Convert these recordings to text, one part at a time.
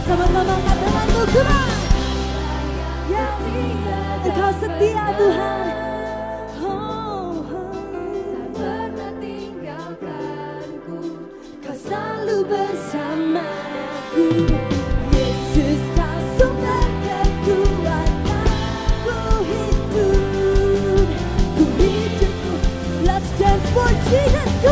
Sama-sama katakanmu, come on. Yes, Engkau setia Tuhan. Tak pernah tinggalkanku, Kau selalu bersamaku. Yesus, Kau sumber kekuatan. Ku hidup. Let's dance for Jesus. Go.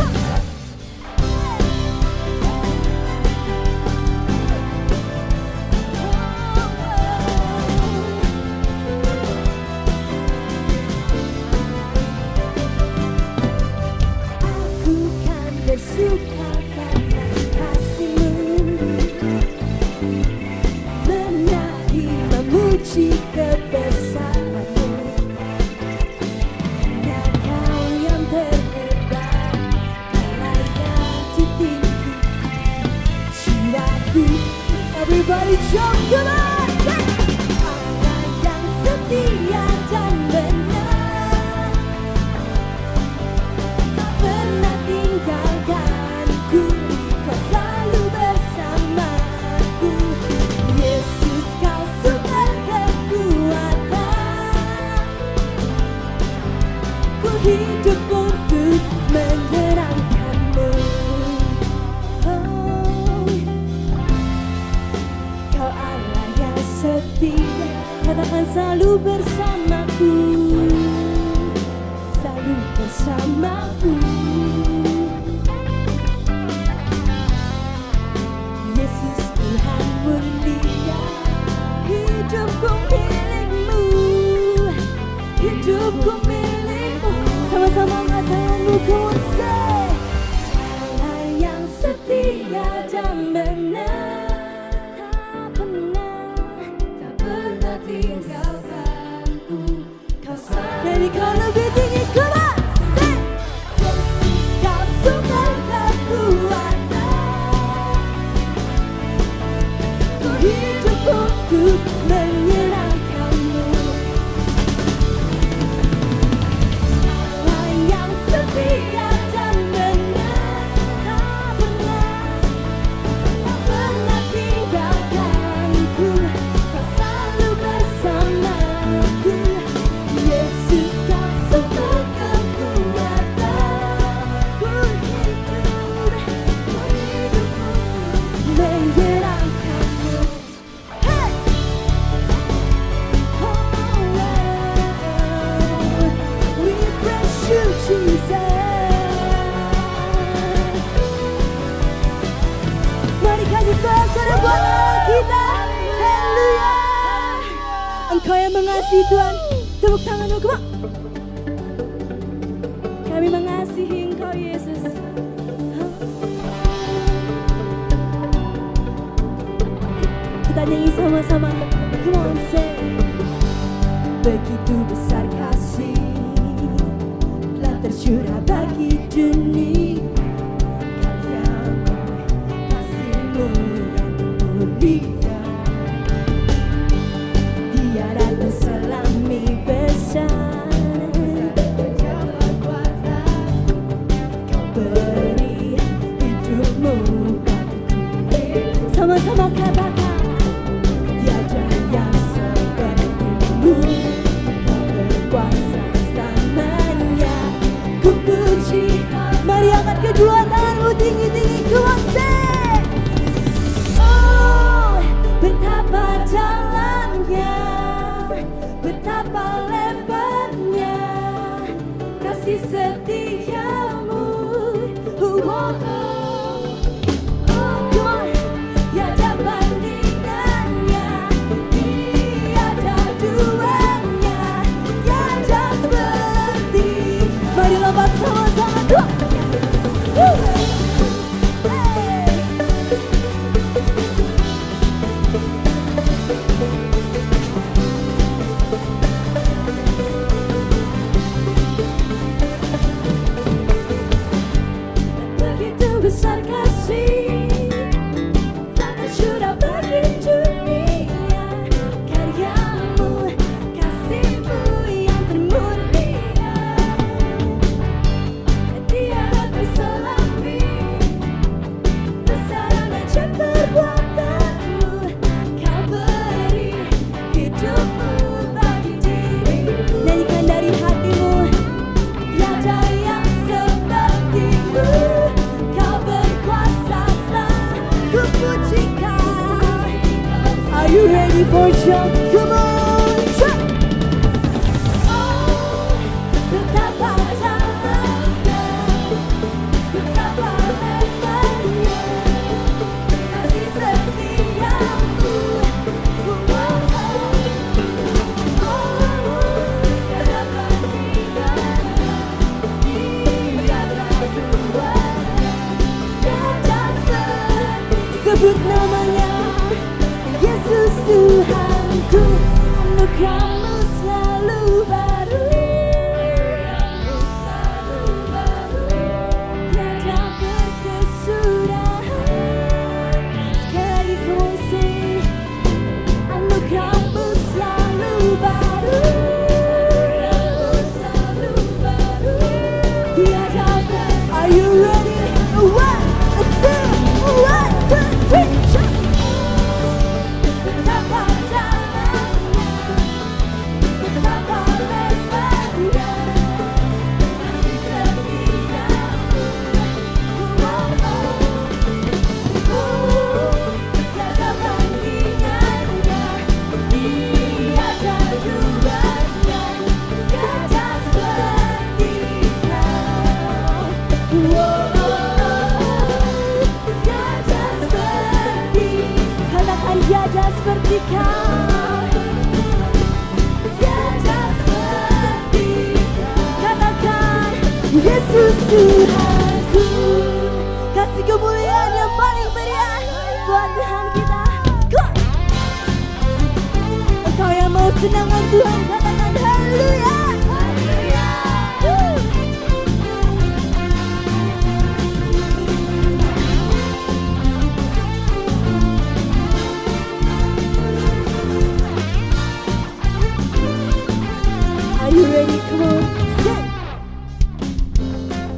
Aku kan bersuka karena kasih-Mu, menari memuji kebesaran-Mu. Hanya Kau yang terhebat, Kau layak ditinggi jiwaku. Everybody jump, come on, say. Allah yang setia dan benar, tak pernah tinggalkanku, Kau selalu bersamaku. Yesus, Kau sumber kekuatan. Ku hidup untuk menyenangkan-Mu. Oh, Kau Allah yang setia, katakan selalu bersamaku, selalu bersamaku. Yesus Tuhan mulia, hidupku milik-Mu, hidupku milik-Mu. Sama-sama katakanmu, kuasai. Allah yang setia dan benar, tak pernah tinggalkanku. Kau selalu. Jadi kau lebih tinggi, come on, say. Yesus, Kau sumber kekuatan. Ku hidup untuk menyenangkan-Mu. Allah yang setia dan benar, tak pernah tinggalkanku, Kau selalu bersamaku. Yesus, Kau sumber kekuatan. Ku hidup menyenangkan-Mu. Hey! Oh, we praise You, Jesus. Mari kasih sorak-sorai buat Allah kita. Haleluya. Engkau yang mengasihi Tuhan. Tepuk tanganmu, come on. Kami mengasihi Engkau, Yesus. Kita nyanyi sama-sama. Come on, say. Begitu besar kasih telah tercurah bagi dunia. Karya-Mu, kasih-Mu yang mulia, tiada terselami besar. Kau beri hidup-Mu bagiku. Sama-sama katakan, tiada yang seperti-Mu. Kau berkuasa selamanya. Ku puji, mari angkat you ready for a jump? Come on, jump! Betapa dalamnya, betapa lebarnya kasih setiamu. Katakan tinggalnya, tiada duanya, tiada seperti. Sebut namanya, Yesus Tuhanku. Anugerahmu selalu baru, Selalu baru, tiada berkesudahan. Sekali kau sing, anugerahmu selalu baru, selalu baru. tiada ber. Are you ready? A one, a two, three, jump! Betapa dalamnya, betapa lebarnya kasih setiamu. Tiada bandingannya, tiada duanya, tiada seperti kau. Tiada seperti, Katakan tiada seperti kau. tiada seperti kau. Katakan Yesus Tuhanku. Kasih kemuliaan yang paling meriah buat Tuhan kita. Go! Engkau yang mau senangan Tuhan, katakan haleluya. Woo! Are you ready? Come on, sing.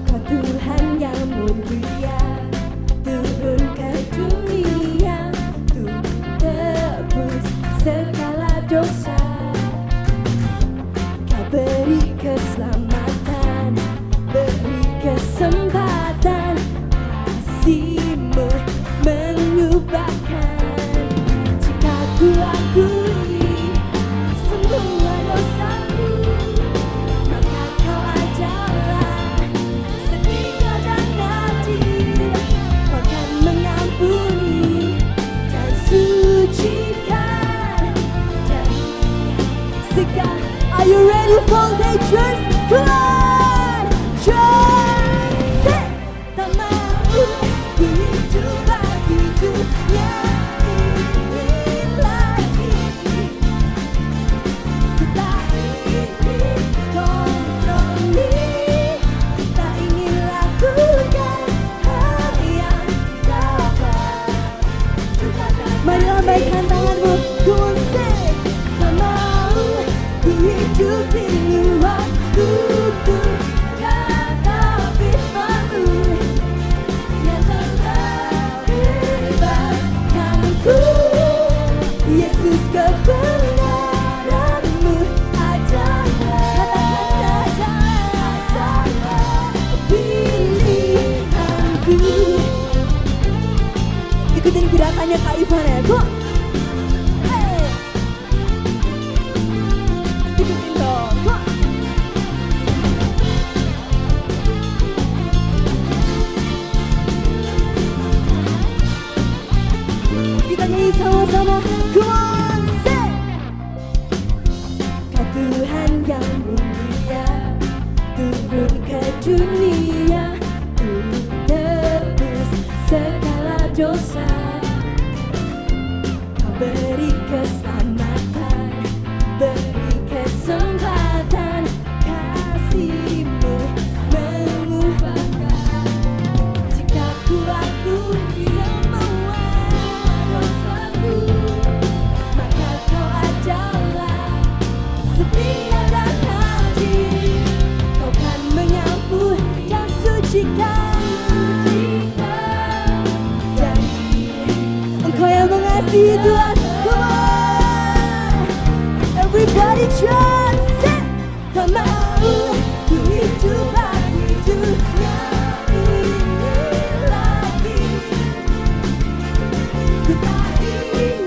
Kau Tuhan yang mulia, turun ke dunia untuk tebus segala dosa. Kau beri keselamatan, beri kesempatan, kasih-Mu mengubahkan. Jika ku akui semua dosaku, maka Kau adalah setia dan adil. Kau akan mengampuni dan sucikan dari segala. Are you ready for the church? Come on, church! Tak mau ku hidup bagi dunia ini lagi. Tak ingin kompromi, tak ingin lakukan hal yang dapat. Mari lambaikan tanganmu, ku sing. Tak mau ku hidup di waktu kata firman-Mu yang telah bebaskanku. Yesus, kebenaran-Mu adalah pilihanku. Ikutin gerakannya Kak Ivan ya, go! Hey! Ikutin dong, go! Kita nyanyi sama-sama, come on, sing! Kau Tuhan yang mulia, turun ke dunia untuk tebus segala dosa. Kau beri keselamatan, beri kesempatan, kasih-Mu mengubahkan. Jika ku akui semua dosaku, maka Kau adalah setia dan adil. Kau kan mengampuni dan sucikan dari Engkau yang mengasihi Tuhan. Come on, everybody just sing. Tak mau ku hidup bagi dunia ini lagi. Ku tak ingin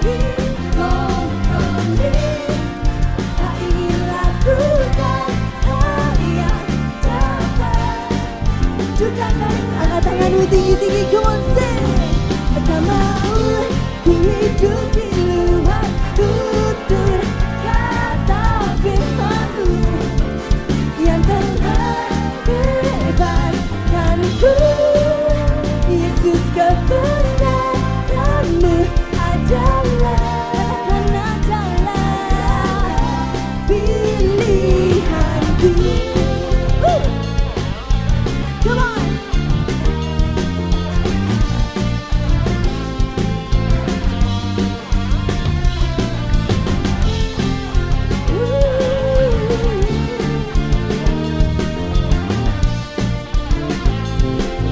Come on.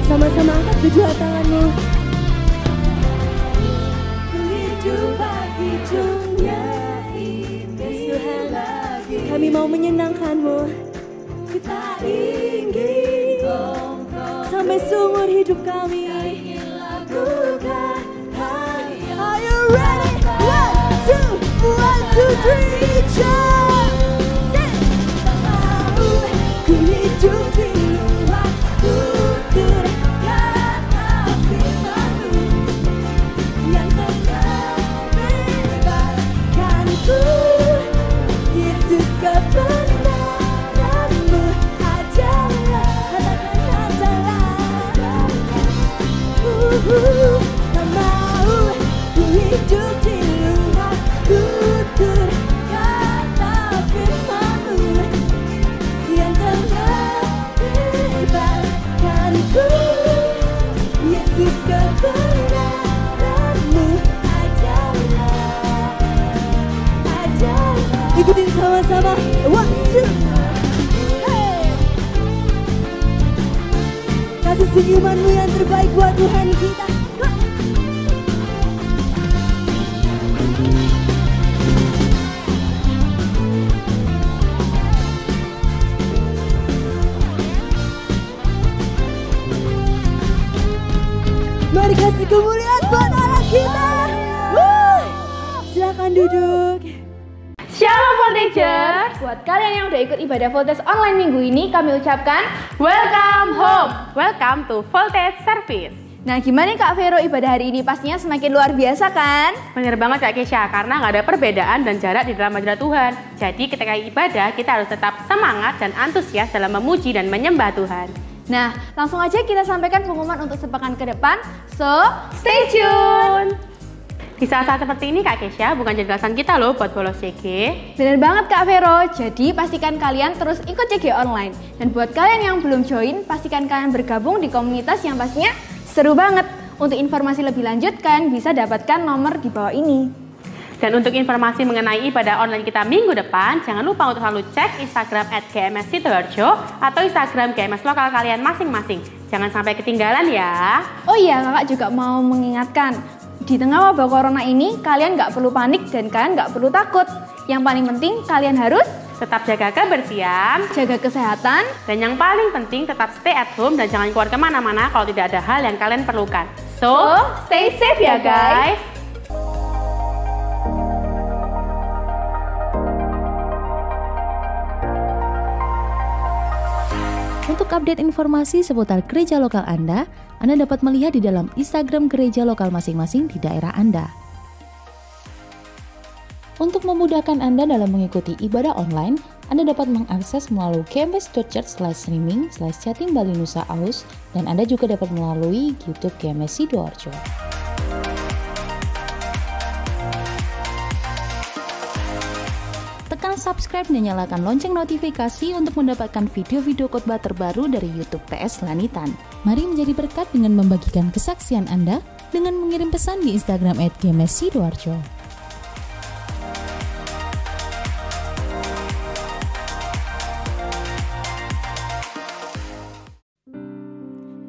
Sama-sama angkat kedua tanganmu. Ku hidup bagi dunia ini Tuhan, lagi. kami mau menyenangkanmu Kita ingin Engkau sampai seumur hidup kami. ingin lakukan hanya Are you ready? 1, 2, 3, jump! mau. Ku hidup di luar, ku terkata firman-Mu yang telah Bebaskanku, Yesus, kebenaran-Mu adalah, adalah. Tak mau ku hidup di luar, ku terkata firman-Mu yang telah bebaskanku, Yesus, kebenaran-Mu adalah. Ikutin sama-sama. 1, 2. Hey. Kasih senyumanmu yang terbaik buat Tuhan kita. Mari kasih kemuliaan buat Allah kita. Woo. Silakan duduk. Shalom Voltagers, buat kalian yang udah ikut ibadah Voltage online minggu ini, kami ucapkan welcome home, welcome to Voltage Service. Nah, gimana Kak Vero, ibadah hari ini pastinya semakin luar biasa kan? Bener banget Kak Kesha, karena nggak ada perbedaan dan jarak di dalam hadirat Tuhan. Jadi ketika ibadah, kita harus tetap semangat dan antusias dalam memuji dan menyembah Tuhan. Nah, langsung aja kita sampaikan pengumuman untuk sepekan ke depan, so stay tune! Di saat-saat seperti ini Kak Kesha, bukan jadi alasan kita loh buat bolos CG. Bener banget Kak Vero, jadi pastikan kalian terus ikut CG online. Dan buat kalian yang belum join, pastikan kalian bergabung di komunitas yang pastinya seru banget. Untuk informasi lebih lanjut, kalian bisa dapatkan nomor di bawah ini. Dan untuk informasi mengenai ibadah online kita minggu depan, jangan lupa untuk selalu cek Instagram @GMS Sidoarjo atau Instagram GMS lokal kalian masing-masing. Jangan sampai ketinggalan ya. Oh iya, kakak juga mau mengingatkan, di tengah wabah corona ini, kalian nggak perlu panik dan kalian nggak perlu takut. Yang paling penting, kalian harus Tetap jaga kebersihan, jaga kesehatan. dan yang paling penting tetap stay at home dan jangan keluar kemana-mana kalau tidak ada hal yang kalian perlukan. So, Stay safe ya guys. Untuk update informasi seputar gereja lokal Anda dapat melihat di dalam Instagram gereja lokal masing-masing di daerah Anda. Untuk memudahkan Anda dalam mengikuti ibadah online, Anda dapat mengakses melalui gms.church/streaming/Jatim Bali Nusa Aus, dan Anda juga dapat melalui YouTube GMS Sidoarjo. Tekan subscribe dan nyalakan lonceng notifikasi untuk mendapatkan video-video khotbah terbaru dari YouTube TS Lanitan. Mari menjadi berkat dengan membagikan kesaksian Anda dengan mengirim pesan di Instagram @gms_sidoarjo.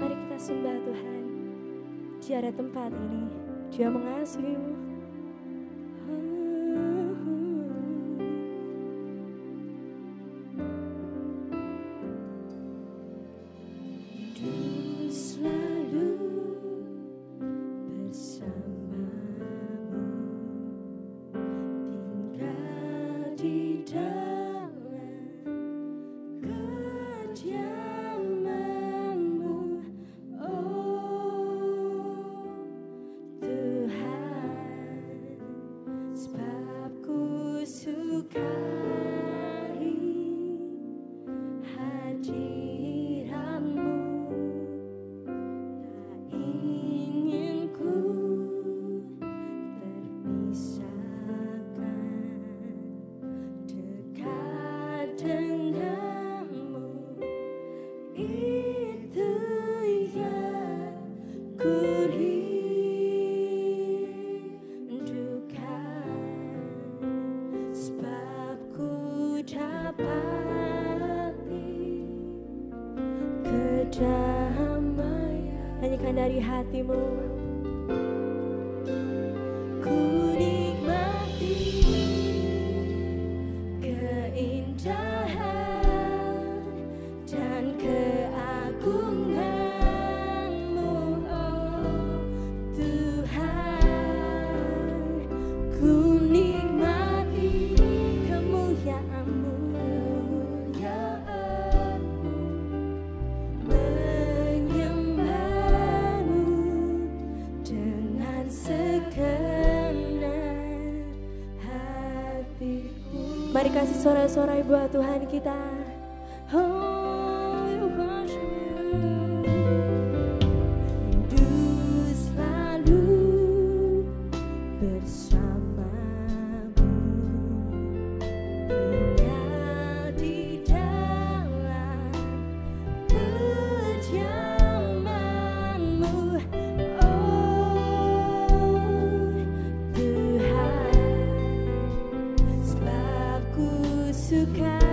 Mari kita sembah Tuhan. Di area tempat ini, Dia mengasihimu. Hidup selalu bersamamu, tinggal di dalam kediaman-Mu, oh Tuhan, sebab ku sukai hadirat-Mu. Tak ingin ku terpisahkan dekat denganmu. kedamaian. Nyanyikan dari hatimu. Ku nikmati keindahan dan keagungan-Mu, oh Tuhan. Ku nikmati Kemuliaan-Mu, menyembah-Mu dengan segenap hatiku. mari kasih sorak-sorai buat Tuhan kita. Oh, we worship you. Rindu selalu bersamamu, tinggal di dalam kediaman-Mu, oh Tuhan. Sebab ku sukai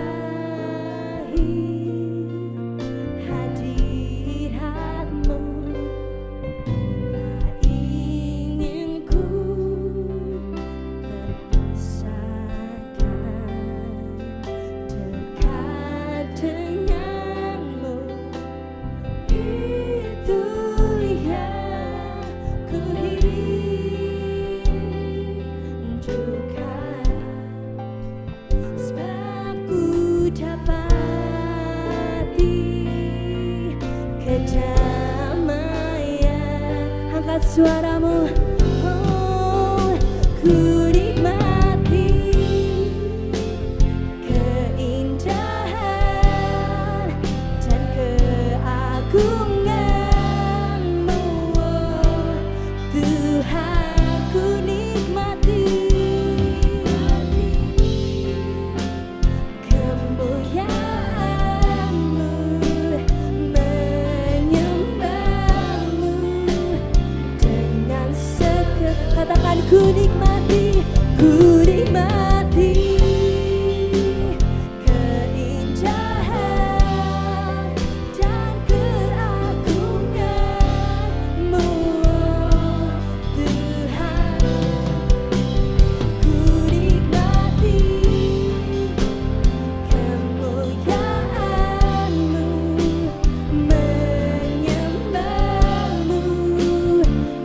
hadirat-Mu, tak ingin ku terpisahkan. Dekat dengan-Mu, itu yang ku rindukan. Sebab ku dapati kedamaian. Angkat suaramu. Oh, ku nikmati keindahan dan keagungan-Mu, oh Tuhan. Ku nikmati kemuliaan-Mu, menyembah-Mu dengan katakan ku nikmati keindahan dan keagungan-Mu, oh Tuhan. Ku nikmati kemuliaan-Mu, menyembah-Mu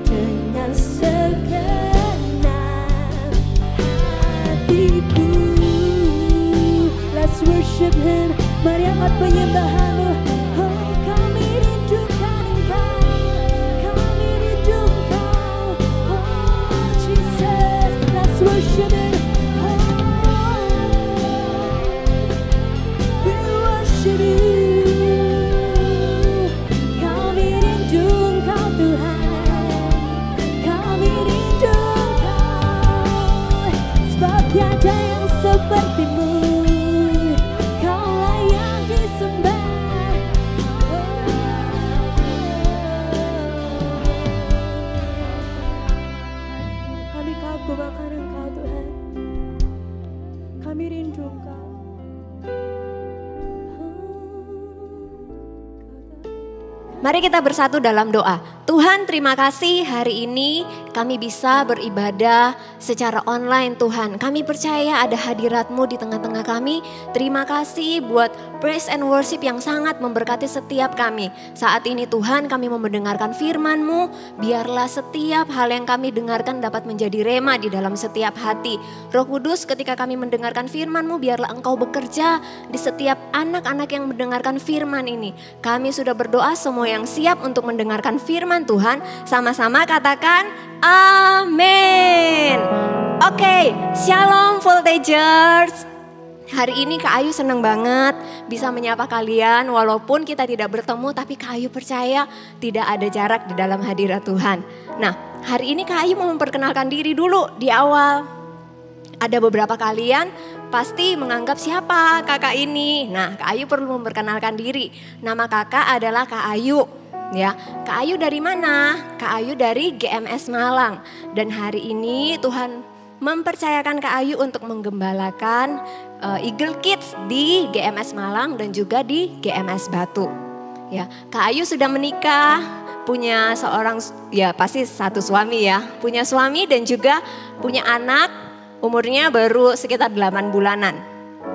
dengan segenap hatiku. Let's worship Him. Mari angkat penyembahanmu. Oh, kami rindukan Engkau, kami rindu Engkau, oh Jesus. Let's worship Him. We worship you. Kami rindu Engkau Tuhan, kami rindu Engkau. Sebab tiada yang seperti-Mu. Kaulah yang disembah. Kami kagum akan Engkau Tuhan. Kami rindu Engkau. Mari kita bersatu dalam doa. Tuhan, terima kasih hari ini kami bisa beribadah secara online Tuhan. Kami percaya ada hadirat-Mu di tengah-tengah kami. Terima kasih buat praise and worship yang sangat memberkati setiap kami. Saat ini Tuhan kami mau mendengarkan firman-Mu. Biarlah setiap hal yang kami dengarkan dapat menjadi rema di dalam setiap hati. Roh Kudus, ketika kami mendengarkan firman-Mu, biarlah Engkau bekerja di setiap anak-anak yang mendengarkan firman ini. Kami sudah berdoa, semua yang siap untuk mendengarkan firman Tuhan, sama-sama katakan amin. Oke, shalom Voltagers. Hari ini Kak Ayu senang banget bisa menyapa kalian walaupun kita tidak bertemu, tapi Kak Ayu percaya tidak ada jarak di dalam hadirat Tuhan. Nah, hari ini Kak Ayu mau memperkenalkan diri dulu di awal. Ada beberapa kalian pasti menganggap siapa kakak ini. Nah, Kak Ayu perlu memperkenalkan diri. Nama kakak adalah Kak Ayu. Ya, Kak Ayu dari mana? Kak Ayu dari GMS Malang. Dan hari ini Tuhan mempercayakan Kak Ayu untuk menggembalakan Eagle Kids di GMS Malang dan juga di GMS Batu. Ya, Kak Ayu sudah menikah, punya seorang, ya pasti satu suami ya, punya suami dan juga punya anak, umurnya baru sekitar 8 bulanan.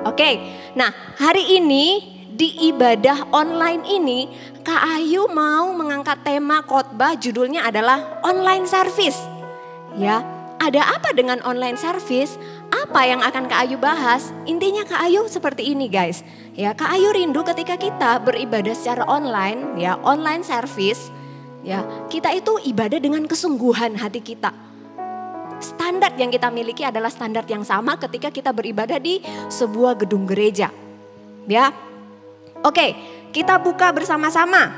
Oke, nah hari ini di ibadah online ini Kak Ayu mau mengangkat tema khotbah, judulnya adalah online service. Ya, ada apa dengan online service? Apa yang akan Kak Ayu bahas? Intinya Kak Ayu seperti ini guys. Ya, Kak Ayu rindu ketika kita beribadah secara online, ya online service. Ya, kita itu ibadah dengan kesungguhan hati kita. Standar yang kita miliki adalah standar yang sama ketika kita beribadah di sebuah gedung gereja. Ya. Oke, kita buka bersama-sama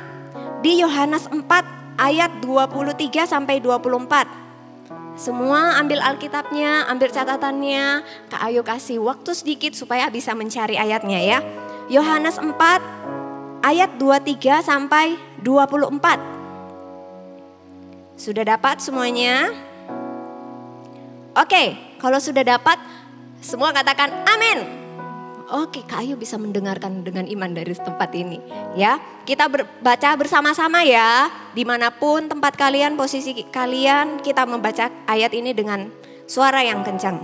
di Yohanes 4 ayat 23 sampai 24. Semua ambil Alkitabnya, ambil catatannya. Kak Ayu kasih waktu sedikit supaya bisa mencari ayatnya ya. Yohanes 4 ayat 23 sampai 24. Sudah dapat semuanya? Oke, kalau sudah dapat semua katakan amin. Oke, Kak Ayu bisa mendengarkan dengan iman dari tempat ini. Ya, kita baca bersama-sama ya. Dimanapun tempat kalian, posisi kalian, kita membaca ayat ini dengan suara yang kencang.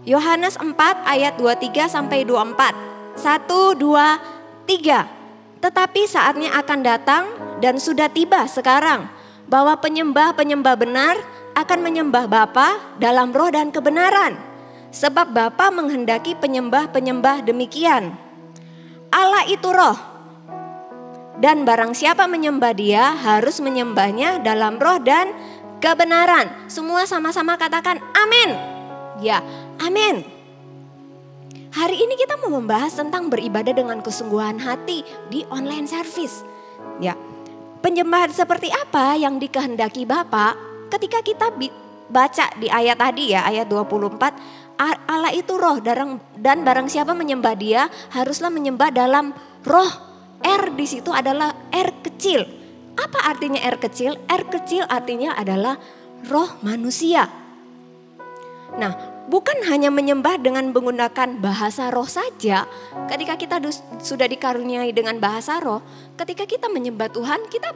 Yohanes 4 ayat 23 sampai 24. 1, 2, 3. Tetapi saatnya akan datang dan sudah tiba sekarang bahwa penyembah-penyembah benar akan menyembah Bapa dalam roh dan kebenaran. Sebab Bapa menghendaki penyembah-penyembah demikian. Allah itu roh. Dan barang siapa menyembah Dia harus menyembahnya dalam roh dan kebenaran. Semua sama-sama katakan amin. Ya, amin. Hari ini kita mau membahas tentang beribadah dengan kesungguhan hati di online service. Ya, penyembahan seperti apa yang dikehendaki Bapa? Ketika kita baca di ayat tadi ya, ayat 24, Allah itu roh dan barang siapa menyembah Dia haruslah menyembah dalam roh. R di situ adalah R kecil. Apa artinya R kecil? R kecil artinya adalah roh manusia. Nah, bukan hanya menyembah dengan menggunakan bahasa roh saja. Ketika kita sudah dikaruniai dengan bahasa roh, ketika kita menyembah Tuhan, kita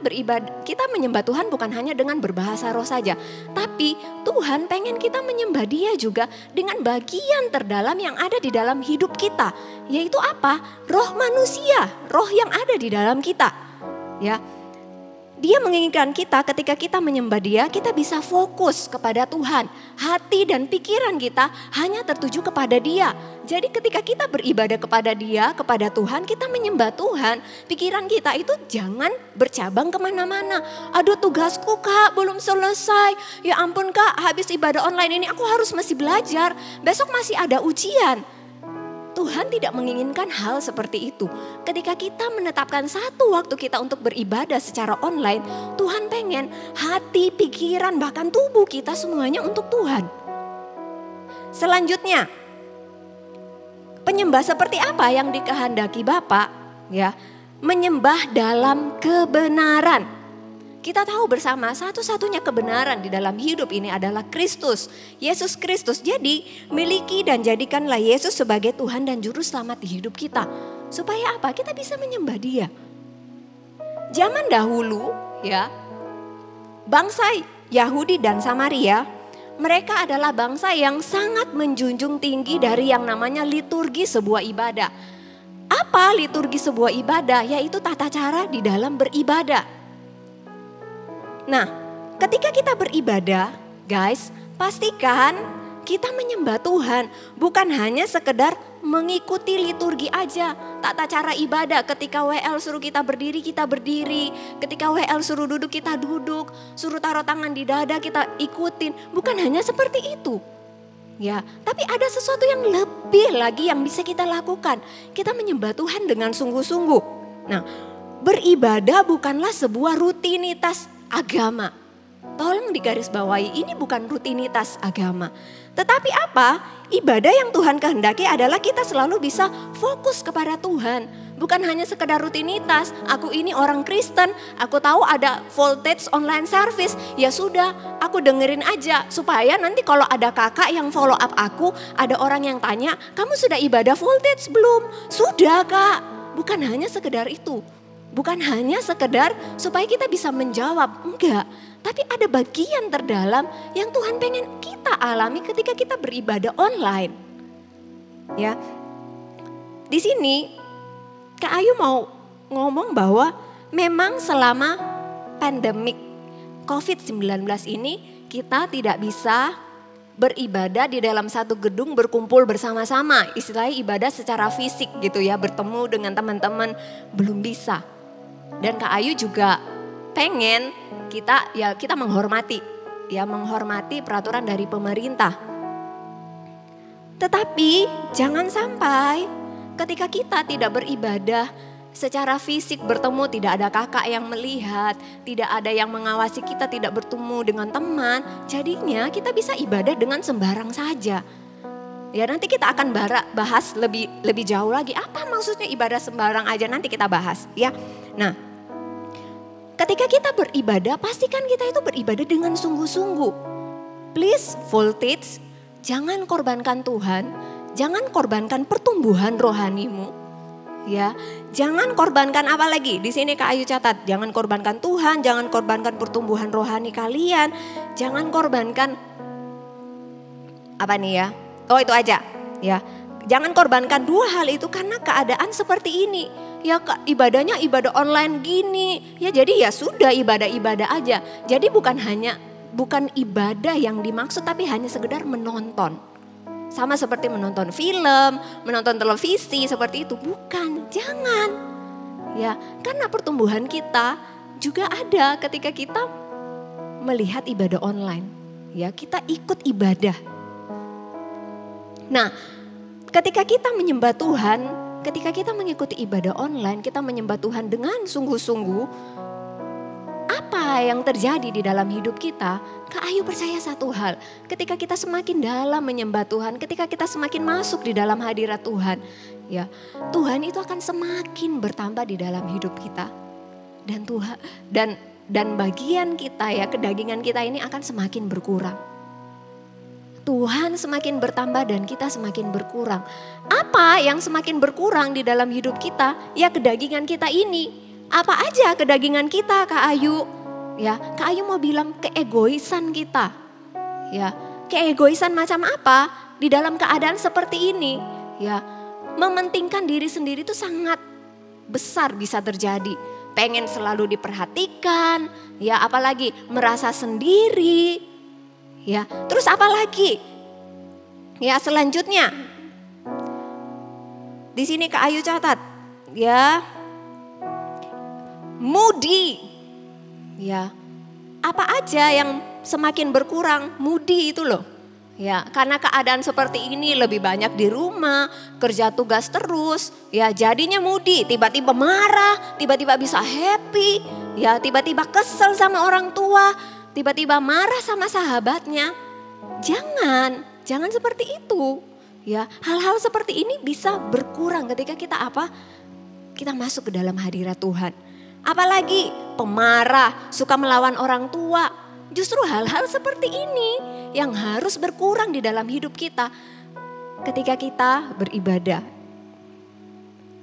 menyembah Tuhan bukan hanya dengan berbahasa roh saja. Tapi Tuhan pengen kita menyembah Dia juga dengan bagian terdalam yang ada di dalam hidup kita. Yaitu apa? Roh manusia, roh yang ada di dalam kita. Ya. Dia menginginkan kita ketika kita menyembah Dia, kita bisa fokus kepada Tuhan. Hati dan pikiran kita hanya tertuju kepada Dia. Jadi ketika kita beribadah kepada Dia, kepada Tuhan, kita menyembah Tuhan. Pikiran kita itu jangan bercabang kemana-mana. Aduh tugasku Kak belum selesai. Ya ampun Kak, habis ibadah online ini aku harus masih belajar. Besok masih ada ujian. Tuhan tidak menginginkan hal seperti itu. Ketika kita menetapkan satu waktu kita untuk beribadah secara online, Tuhan pengen hati, pikiran, bahkan tubuh kita semuanya untuk Tuhan. Selanjutnya, penyembah seperti apa yang dikehendaki Bapa? Ya, menyembah dalam kebenaran. Kita tahu bersama satu-satunya kebenaran di dalam hidup ini adalah Kristus. Yesus Kristus. Jadi miliki dan jadikanlah Yesus sebagai Tuhan dan Juru Selamat di hidup kita. Supaya apa? Kita bisa menyembah Dia. Zaman dahulu ya, bangsa Yahudi dan Samaria, mereka adalah bangsa yang sangat menjunjung tinggi dari yang namanya liturgi sebuah ibadah. Apa liturgi sebuah ibadah? Yaitu tata cara di dalam beribadah. Nah, ketika kita beribadah, guys, pastikan kita menyembah Tuhan. Bukan hanya sekedar mengikuti liturgi aja. Tata cara ibadah, ketika WL suruh kita berdiri, ketika WL suruh duduk, kita duduk. Suruh taruh tangan di dada, kita ikutin. Bukan hanya seperti itu. Ya, tapi ada sesuatu yang lebih lagi yang bisa kita lakukan. Kita menyembah Tuhan dengan sungguh-sungguh. Nah, beribadah bukanlah sebuah rutinitas agama. Tolong digarisbawahi, ini bukan rutinitas agama. Tetapi apa? Ibadah yang Tuhan kehendaki adalah kita selalu bisa fokus kepada Tuhan. Bukan hanya sekedar rutinitas, aku ini orang Kristen, aku tahu ada voltage online service. Ya sudah, aku dengerin aja supaya nanti kalau ada kakak yang follow up aku, ada orang yang tanya, kamu sudah ibadah voltage belum? Sudah kak, bukan hanya sekedar itu. Bukan hanya sekedar supaya kita bisa menjawab, enggak. Tapi ada bagian terdalam yang Tuhan pengen kita alami ketika kita beribadah online. Ya, di sini Kak Ayu mau ngomong bahwa memang selama pandemik COVID-19 ini kita tidak bisa beribadah di dalam satu gedung berkumpul bersama-sama. Istilahnya ibadah secara fisik gitu ya, bertemu dengan teman-teman belum bisa. Dan Kak Ayu juga pengen kita menghormati peraturan dari pemerintah. Tetapi jangan sampai ketika kita tidak beribadah secara fisik bertemu, tidak ada kakak yang melihat, tidak ada yang mengawasi kita, tidak bertemu dengan teman, jadinya kita bisa ibadah dengan sembarang saja. Ya nanti kita akan bahas lebih jauh lagi, apa maksudnya ibadah sembarang aja, nanti kita bahas ya. Nah, ketika kita beribadah, pastikan kita itu beribadah dengan sungguh-sungguh. Please voltage, jangan korbankan Tuhan, jangan korbankan pertumbuhan rohanimu. Ya, jangan korbankan apa lagi? Di sini Kak Ayu catat, jangan korbankan Tuhan, jangan korbankan pertumbuhan rohani kalian, jangan korbankan apa nih ya? Oh itu aja, ya. Jangan korbankan dua hal itu karena keadaan seperti ini. Ya ibadahnya ibadah online gini. Ya jadi ya sudah ibadah-ibadah aja. Jadi bukan ibadah yang dimaksud tapi hanya sekedar menonton. Sama seperti menonton film, menonton televisi seperti itu. Bukan, jangan. Ya, karena pertumbuhan kita juga ada ketika kita melihat ibadah online. Ya, kita ikut ibadah. Nah, ketika kita menyembah Tuhan, ketika kita mengikuti ibadah online, kita menyembah Tuhan dengan sungguh-sungguh, apa yang terjadi di dalam hidup kita? Kak Ayu percaya satu hal, ketika kita semakin dalam menyembah Tuhan, ketika kita semakin masuk di dalam hadirat Tuhan, ya Tuhan itu akan semakin bertambah di dalam hidup kita. Dan Tuhan dan bagian kita ya, kedagingan kita ini akan semakin berkurang. Tuhan semakin bertambah dan kita semakin berkurang. Apa yang semakin berkurang di dalam hidup kita? Ya kedagingan kita ini. Apa aja kedagingan kita Kak Ayu? Ya, Kak Ayu mau bilang keegoisan kita. Ya, keegoisan macam apa? Di dalam keadaan seperti ini, ya, mementingkan diri sendiri itu sangat besar bisa terjadi. Pengen selalu diperhatikan, ya apalagi merasa sendiri. Ya, terus apa lagi? Ya, selanjutnya. Di sini Kak Ayu catat, ya. Moody. Ya. Apa aja yang semakin berkurang? Moody itu loh. Ya, karena keadaan seperti ini lebih banyak di rumah, kerja tugas terus, ya jadinya moody, tiba-tiba marah, tiba-tiba bisa happy, ya tiba-tiba kesel sama orang tua, tiba-tiba marah sama sahabatnya. Jangan seperti itu. Ya, hal-hal seperti ini bisa berkurang ketika kita kita masuk ke dalam hadirat Tuhan. Apalagi pemarah, suka melawan orang tua. Justru hal-hal seperti ini yang harus berkurang di dalam hidup kita ketika kita beribadah.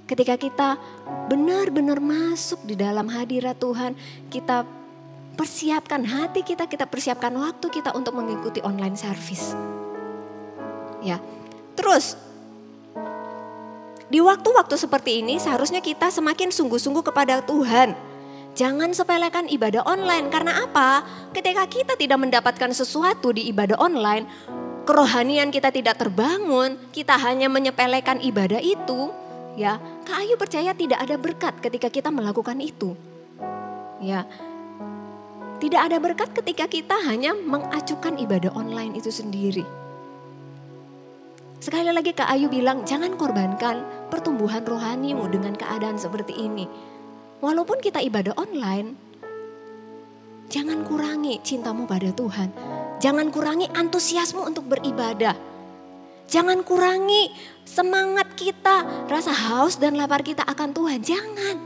Ketika kita benar-benar masuk di dalam hadirat Tuhan, kita persiapkan hati kita persiapkan waktu kita untuk mengikuti online service. Ya. Terus di waktu-waktu seperti ini seharusnya kita semakin sungguh-sungguh kepada Tuhan. Jangan sepelekan ibadah online, karena apa? Ketika kita tidak mendapatkan sesuatu di ibadah online, kerohanian kita tidak terbangun, kita hanya menyepelekan ibadah itu, ya, Kak Ayu percaya tidak ada berkat ketika kita melakukan itu. Ya. Tidak ada berkat ketika kita hanya mengacukan ibadah online itu sendiri. Sekali lagi Kak Ayu bilang, jangan korbankan pertumbuhan rohanimu dengan keadaan seperti ini. Walaupun kita ibadah online, jangan kurangi cintamu pada Tuhan. Jangan kurangi antusiasmu untuk beribadah. Jangan kurangi semangat kita, rasa haus dan lapar kita akan Tuhan. Jangan.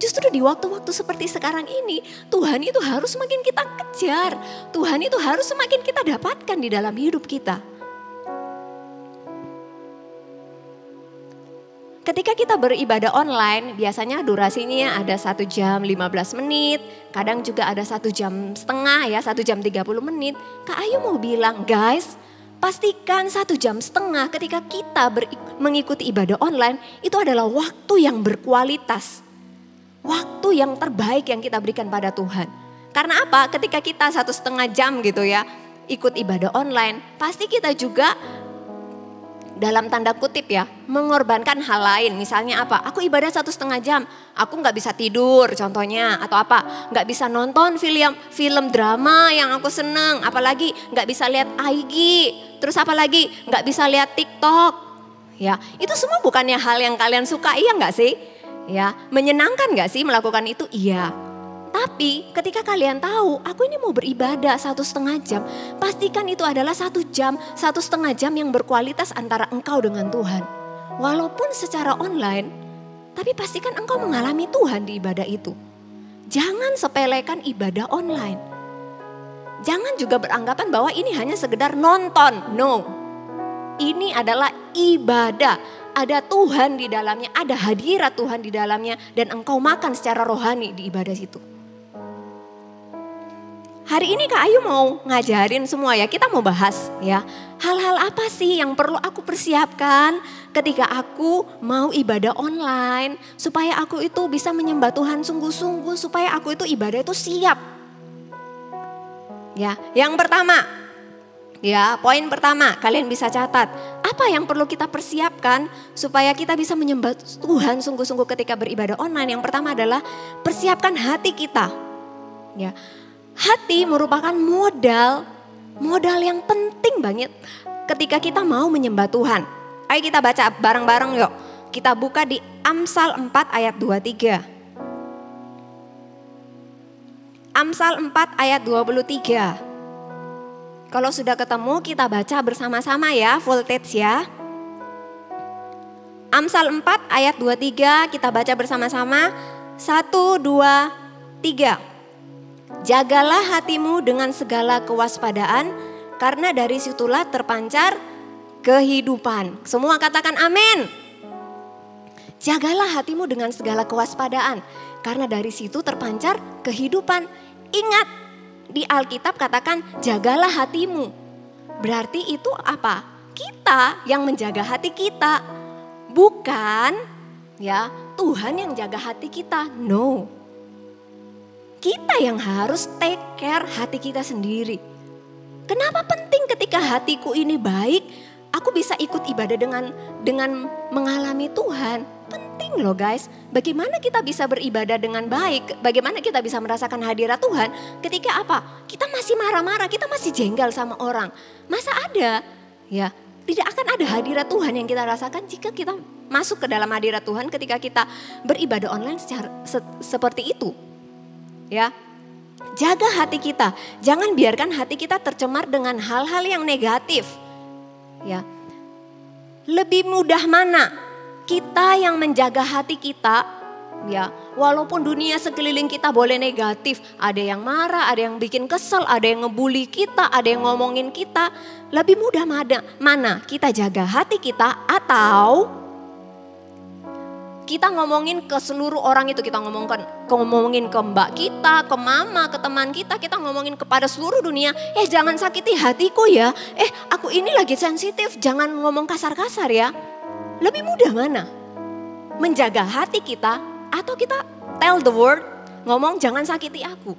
Justru di waktu-waktu seperti sekarang ini, Tuhan itu harus semakin kita kejar. Tuhan itu harus semakin kita dapatkan di dalam hidup kita. Ketika kita beribadah online, biasanya durasinya ada 1 jam 15 menit, kadang juga ada 1 jam setengah ya, 1 jam 30 menit. Kak Ayu mau bilang, guys, pastikan 1 jam setengah ketika kita mengikuti ibadah online, itu adalah waktu yang berkualitas. Waktu yang terbaik yang kita berikan pada Tuhan. Karena apa? Ketika kita 1,5 jam gitu ya, ikut ibadah online, pasti kita juga dalam tanda kutip ya, mengorbankan hal lain. Misalnya apa? Aku ibadah 1,5 jam, aku gak bisa tidur contohnya. Atau apa? Gak bisa nonton film drama yang aku seneng. Apalagi gak bisa lihat IG. Terus apalagi gak bisa lihat TikTok. Ya, itu semua bukannya hal yang kalian suka, iya gak sih? Ya, menyenangkan gak sih melakukan itu? Iya. Tapi ketika kalian tahu, aku ini mau beribadah 1,5 jam, pastikan itu adalah 1 jam, 1,5 jam yang berkualitas antara engkau dengan Tuhan. Walaupun secara online, tapi pastikan engkau mengalami Tuhan di ibadah itu. Jangan sepelekan ibadah online. Jangan juga beranggapan bahwa ini hanya sekedar nonton. No, ini adalah ibadah. Ada Tuhan di dalamnya, ada hadirat Tuhan di dalamnya, dan engkau makan secara rohani di ibadah itu. Hari ini Kak Ayu mau ngajarin semua ya, kita mau bahas ya. Hal-hal apa sih yang perlu aku persiapkan ketika aku mau ibadah online. Supaya aku itu bisa menyembah Tuhan sungguh-sungguh, supaya aku itu ibadah itu siap. Ya, yang pertama, ya poin pertama kalian bisa catat. Apa yang perlu kita persiapkan supaya kita bisa menyembah Tuhan sungguh-sungguh ketika beribadah online. Yang pertama adalah persiapkan hati kita. Ya. Hati merupakan modal yang penting banget ketika kita mau menyembah Tuhan. Ayo kita baca bareng-bareng yuk. Kita buka di Amsal 4 ayat 23. Amsal 4 ayat 23. Kalau sudah ketemu kita baca bersama-sama ya, full text ya. Amsal 4 ayat 23 kita baca bersama-sama. 1, 2, 3. Jagalah hatimu dengan segala kewaspadaan, karena dari situlah terpancar kehidupan. Semua katakan amin. Jagalah hatimu dengan segala kewaspadaan, karena dari situ terpancar kehidupan. Ingat, di Alkitab katakan jagalah hatimu. Berarti itu apa? Kita yang menjaga hati kita. Bukan ya Tuhan yang jaga hati kita. No. Kita yang harus take care hati kita sendiri. Kenapa penting ketika hatiku ini baik, aku bisa ikut ibadah dengan mengalami Tuhan. Penting loh guys, bagaimana kita bisa beribadah dengan baik, bagaimana kita bisa merasakan hadirat Tuhan ketika apa? Kita masih marah-marah, kita masih jengkel sama orang. Masa ada? Ya, tidak akan ada hadirat Tuhan yang kita rasakan jika kita masuk ke dalam hadirat Tuhan ketika kita beribadah online seperti itu. Ya, jaga hati kita, jangan biarkan hati kita tercemar dengan hal-hal yang negatif. Ya, lebih mudah mana kita yang menjaga hati kita, ya, walaupun dunia sekeliling kita boleh negatif, ada yang marah, ada yang bikin kesel, ada yang ngebully kita, ada yang ngomongin kita, lebih mudah mana kita jaga hati kita atau kita ngomongin ke seluruh orang itu, kita ngomongin ke mbak kita, ke mama, ke teman kita ngomongin kepada seluruh dunia. Jangan sakiti hatiku ya. Aku ini lagi sensitif, jangan ngomong kasar-kasar ya. Lebih mudah mana? Menjaga hati kita atau kita tell the word, ngomong jangan sakiti aku.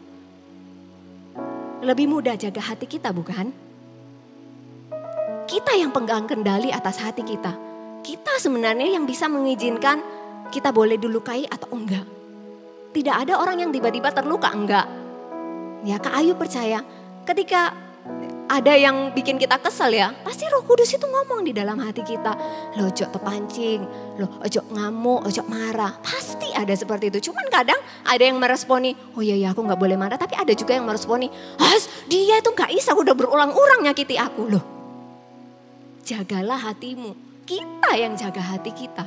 Lebih mudah jaga hati kita bukan? Kita yang pegang kendali atas hati kita. Kita sebenarnya yang bisa mengizinkan kita boleh dilukai atau enggak. Tidak ada orang yang tiba-tiba terluka, enggak. Ya Kak Ayu percaya ketika ada yang bikin kita kesel ya, pasti Roh Kudus itu ngomong di dalam hati kita. Lo ojo terpancing, lo ojo ngamuk, ojo marah. Pasti ada seperti itu. Cuman kadang ada yang meresponi, oh iya aku gak boleh marah. Tapi ada juga yang meresponi, dia itu gak bisa, udah berulang-ulang nyakiti aku loh. jagalah hatimu. Kita yang jaga hati kita.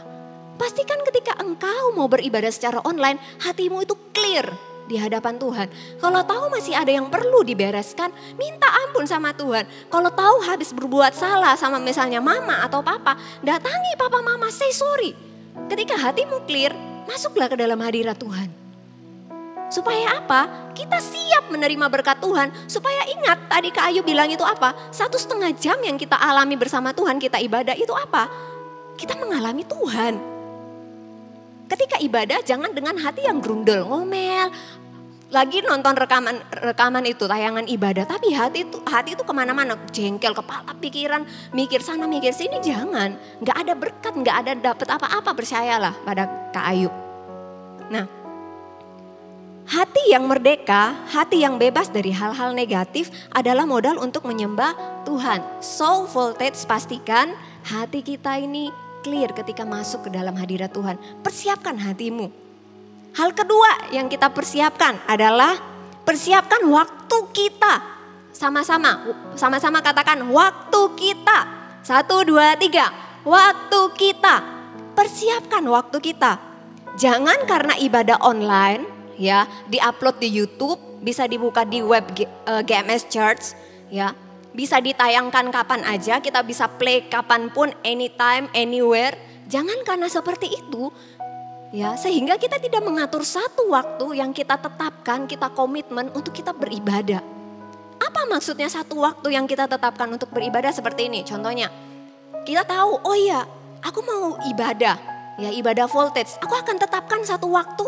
Pastikan ketika engkau mau beribadah secara online, hatimu itu clear di hadapan Tuhan. Kalau tahu masih ada yang perlu dibereskan, minta ampun sama Tuhan. Kalau tahu habis berbuat salah sama misalnya mama atau papa, datangi papa mama, say sorry. Ketika hatimu clear, masuklah ke dalam hadirat Tuhan. Supaya apa? Kita siap menerima berkat Tuhan. Supaya ingat tadi Kak Ayu bilang itu apa? 1,5 jam yang kita alami bersama Tuhan, kita ibadah itu apa? Kita mengalami Tuhan. Ketika ibadah jangan dengan hati yang grundel, ngomel. Lagi nonton rekaman itu, tayangan ibadah. Tapi hati itu kemana-mana, jengkel, kepala, pikiran, mikir sana, mikir sini, jangan. Gak ada berkat, gak ada dapet apa-apa, percayalah pada Kak Ayu. Nah, hati yang merdeka, hati yang bebas dari hal-hal negatif adalah modal untuk menyembah Tuhan. So voltage, pastikan hati kita ini clear ketika masuk ke dalam hadirat Tuhan. Persiapkan hatimu. Hal kedua yang kita persiapkan adalah persiapkan waktu kita. Sama-sama katakan waktu kita. 1, 2, 3. Waktu kita. Persiapkan waktu kita. Jangan karena ibadah online ya, diupload di YouTube, bisa dibuka di web GMS Church ya. Bisa ditayangkan kapan aja, kita bisa play kapanpun, anytime, anywhere. Jangan karena seperti itu, ya, sehingga kita tidak mengatur satu waktu yang kita tetapkan, kita komitmen untuk kita beribadah. Apa maksudnya satu waktu yang kita tetapkan untuk beribadah seperti ini? Contohnya, kita tahu, oh iya, aku mau ibadah, ya ibadah voltage. Aku akan tetapkan satu waktu.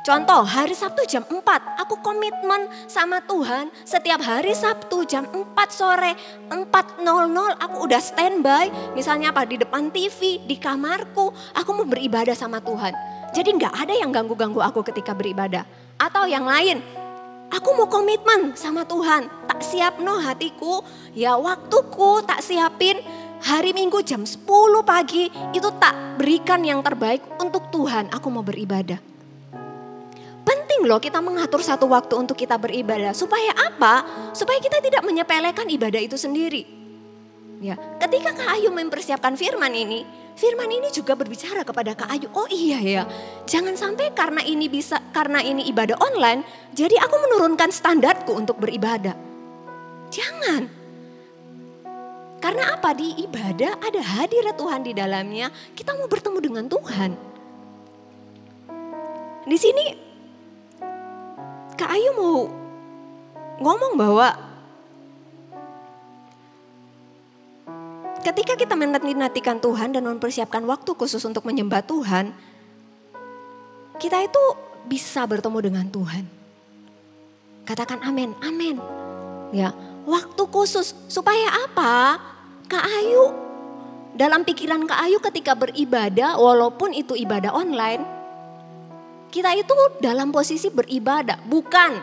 Contoh, hari Sabtu jam 4, aku komitmen sama Tuhan. Setiap hari Sabtu jam 4 sore, 4.00 aku udah standby. Misalnya apa, di depan TV, di kamarku, aku mau beribadah sama Tuhan. Jadi gak ada yang ganggu-ganggu aku ketika beribadah. Atau yang lain, aku mau komitmen sama Tuhan. Tak siap hatiku, ya waktuku tak siapin. Hari Minggu jam 10 pagi, itu tak berikan yang terbaik untuk Tuhan. Aku mau beribadah. Penting loh kita mengatur satu waktu untuk kita beribadah. Supaya apa? Supaya kita tidak menyepelekan ibadah itu sendiri. Ya, ketika Kak Ayu mempersiapkan firman ini juga berbicara kepada Kak Ayu. Oh iya ya, jangan sampai karena ini ibadah online, jadi aku menurunkan standarku untuk beribadah. Jangan. Karena apa? Di ibadah ada hadirat Tuhan di dalamnya. Kita mau bertemu dengan Tuhan. Di sini Kak Ayu mau ngomong bahwa ketika kita menantikan Tuhan dan mempersiapkan waktu khusus untuk menyembah Tuhan, kita itu bisa bertemu dengan Tuhan. Katakan amin, amin. Ya, waktu khusus supaya apa? Kak Ayu, dalam pikiran Kak Ayu ketika beribadah, walaupun itu ibadah online, kita itu dalam posisi beribadah, bukan.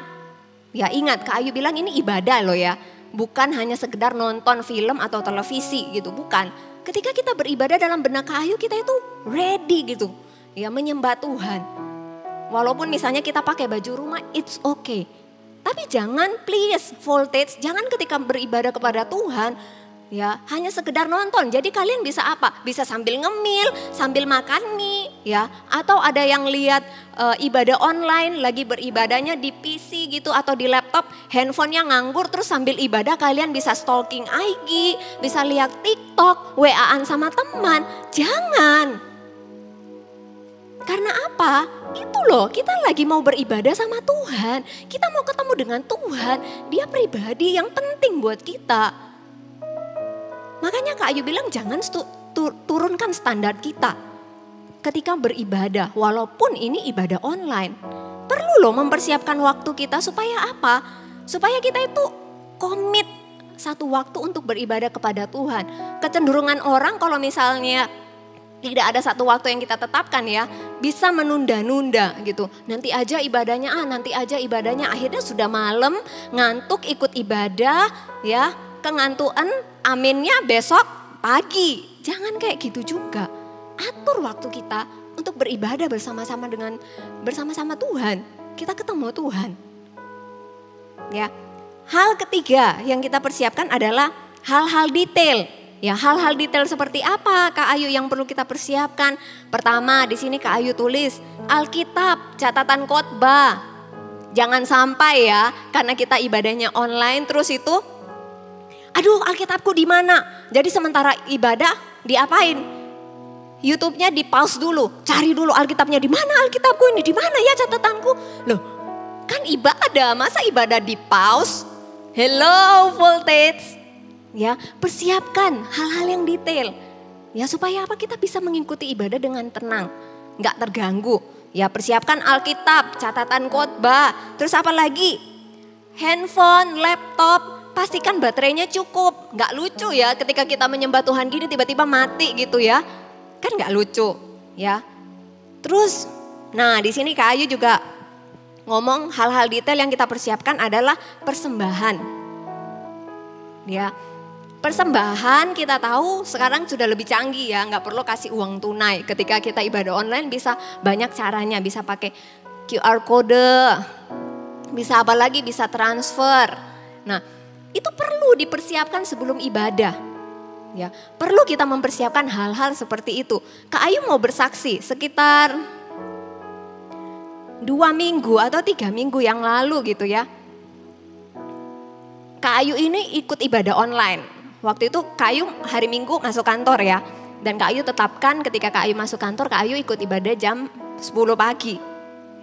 Ya ingat, Kak Ayu bilang ini ibadah loh ya. Bukan hanya sekedar nonton film atau televisi gitu, bukan. Ketika kita beribadah dalam benak Kak Ayu, kita itu ready gitu. Ya menyembah Tuhan. Walaupun misalnya kita pakai baju rumah, it's okay. Tapi jangan please voltage, jangan ketika beribadah kepada Tuhan, ya hanya sekedar nonton. Jadi kalian bisa apa? Bisa sambil ngemil, sambil makan mie, ya. Atau ada yang lihat ibadah online, lagi beribadahnya di PC gitu atau di laptop, handphonenya nganggur terus sambil ibadah kalian bisa stalking IG, bisa lihat TikTok, WA-an sama teman. Jangan. Karena apa? Itu loh, kita lagi mau beribadah sama Tuhan. Kita mau ketemu dengan Tuhan. Dia pribadi yang penting buat kita. Makanya Kak Ayu bilang jangan turunkan standar kita ketika beribadah. Walaupun ini ibadah online. Perlu loh mempersiapkan waktu kita supaya apa? Supaya kita itu komit satu waktu untuk beribadah kepada Tuhan. Kecenderungan orang kalau misalnya tidak ada satu waktu yang kita tetapkan ya, bisa menunda-nunda gitu. Nanti aja ibadahnya, nanti aja ibadahnya. Akhirnya sudah malam, ngantuk ikut ibadah ya. Kengantuan, aminnya besok pagi. Jangan kayak gitu juga. Atur waktu kita untuk beribadah bersama-sama Tuhan. Kita ketemu Tuhan. Ya. Hal ketiga yang kita persiapkan adalah hal-hal detail. Ya, hal-hal detail seperti apa Kak Ayu yang perlu kita persiapkan? Pertama, di sini Kak Ayu tulis Alkitab, catatan khotbah. Jangan sampai ya, karena kita ibadahnya online terus itu, aduh Alkitabku di mana? Jadi sementara ibadah diapain? YouTube-nya di pause dulu, cari dulu Alkitabnya di mana Alkitabku ini, di mana ya catatanku? Loh, kan ibadah, masa ibadah di pause? Hello voltage. Ya, persiapkan hal-hal yang detail. Ya, supaya apa? Kita bisa mengikuti ibadah dengan tenang, nggak terganggu. Ya, persiapkan Alkitab, catatan khotbah. Terus apa lagi? Handphone, laptop, pastikan baterainya cukup. Nggak lucu ya ketika kita menyembah Tuhan gini tiba-tiba mati gitu ya. Kan nggak lucu ya. Terus, nah di sini Kak Ayu juga ngomong hal-hal detail yang kita persiapkan adalah persembahan. Ya, persembahan kita tahu sekarang sudah lebih canggih ya, nggak perlu kasih uang tunai. Ketika kita ibadah online bisa banyak caranya, bisa pakai QR code, bisa apa lagi, bisa transfer. Nah, itu perlu dipersiapkan sebelum ibadah. Ya, perlu kita mempersiapkan hal-hal seperti itu. Kak Ayu mau bersaksi sekitar 2 minggu atau 3 minggu yang lalu gitu ya. Kak Ayu ini ikut ibadah online. Waktu itu Kak Ayu hari Minggu masuk kantor ya. Dan Kak Ayu tetapkan ketika Kak Ayu masuk kantor, Kak Ayu ikut ibadah jam 10 pagi.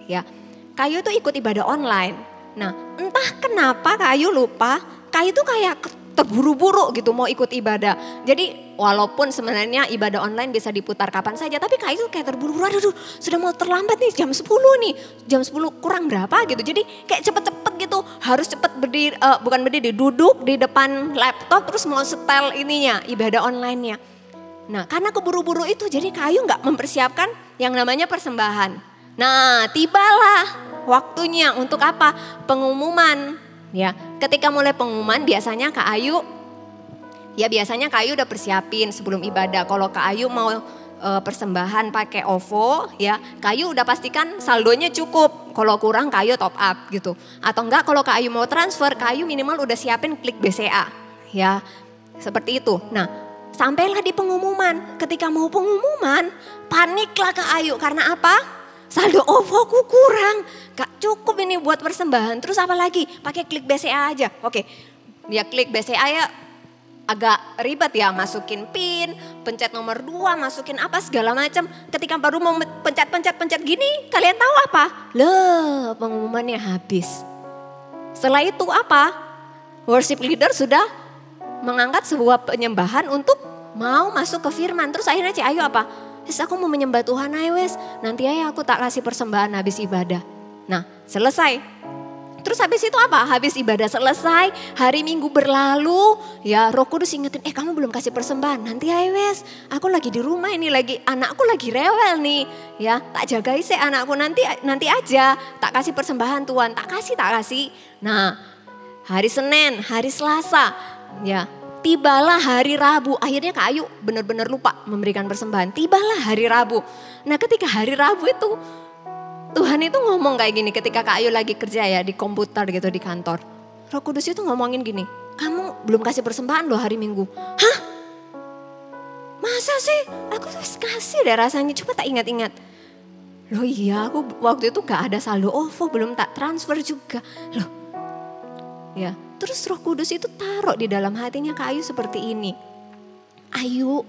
Ya, Kak Ayu itu ikut ibadah online. Nah, entah kenapa Kak Ayu lupa, Kak Ayu tuh kayak terburu-buru gitu mau ikut ibadah. Jadi walaupun sebenarnya ibadah online bisa diputar kapan saja, tapi Kak Ayu kayak terburu-buru, aduh sudah mau terlambat nih jam 10 nih. Jam 10 kurang berapa gitu. Jadi kayak cepet-cepet gitu, harus cepet berdiri, bukan berdiri, duduk di depan laptop terus mau setel ininya, ibadah online-nya. Nah, karena keburu-buru itu jadi Kak Ayu gak mempersiapkan yang namanya persembahan. Nah, tibalah waktunya untuk apa? Pengumuman. Ya, ketika mulai pengumuman biasanya Kak Ayu, ya biasanya Kak Ayu udah persiapin sebelum ibadah. Kalau Kak Ayu mau persembahan pakai OVO, ya Kak Ayu udah pastikan saldonya cukup. Kalau kurang Kak Ayu top up gitu. Atau enggak kalau Kak Ayu mau transfer, Kak Ayu minimal udah siapin klik BCA. Ya, seperti itu. Nah, sampailah di pengumuman. Ketika mau pengumuman, paniklah Kak Ayu. Karena apa? Saldo OVO-ku kurang, gak cukup ini buat persembahan. Terus apa lagi? Pakai klik BCA aja. Oke, dia klik BCA ya agak ribet ya. Masukin PIN, pencet nomor 2, masukin apa segala macam. Ketika baru mau pencet gini, kalian tahu apa? Loh, pengumumannya habis. Setelah itu apa? Worship leader sudah mengangkat sebuah penyembahan untuk mau masuk ke firman. Terus akhirnya Cik Ayu apa? Wes aku mau menyembah Tuhan aja wes, nanti aja aku tak kasih persembahan habis ibadah. Nah, selesai. Terus habis itu apa? Habis ibadah selesai, hari Minggu berlalu, ya Roh Kudus ingetin, kamu belum kasih persembahan, nanti aja wes. Aku lagi di rumah ini, anakku lagi rewel nih. Ya, tak jagai sih anakku, nanti aja tak kasih persembahan Tuhan, tak kasih. Nah, hari Senin, hari Selasa, ya. Tibalah hari Rabu, akhirnya Kak Ayu benar-benar lupa memberikan persembahan. Tibalah hari Rabu. Nah, ketika hari Rabu itu Tuhan itu ngomong kayak gini ketika Kak Ayu lagi kerja ya di komputer gitu di kantor. Roh Kudus itu ngomongin gini, kamu belum kasih persembahan loh hari Minggu. Hah? Masa sih? Aku tuh kasih deh rasanya, coba tak ingat-ingat. Loh iya, aku waktu itu gak ada saldo OVO, belum tak transfer juga. Loh, ya. Terus Roh Kudus itu taruh di dalam hatinya Kak Ayu seperti ini. Ayu,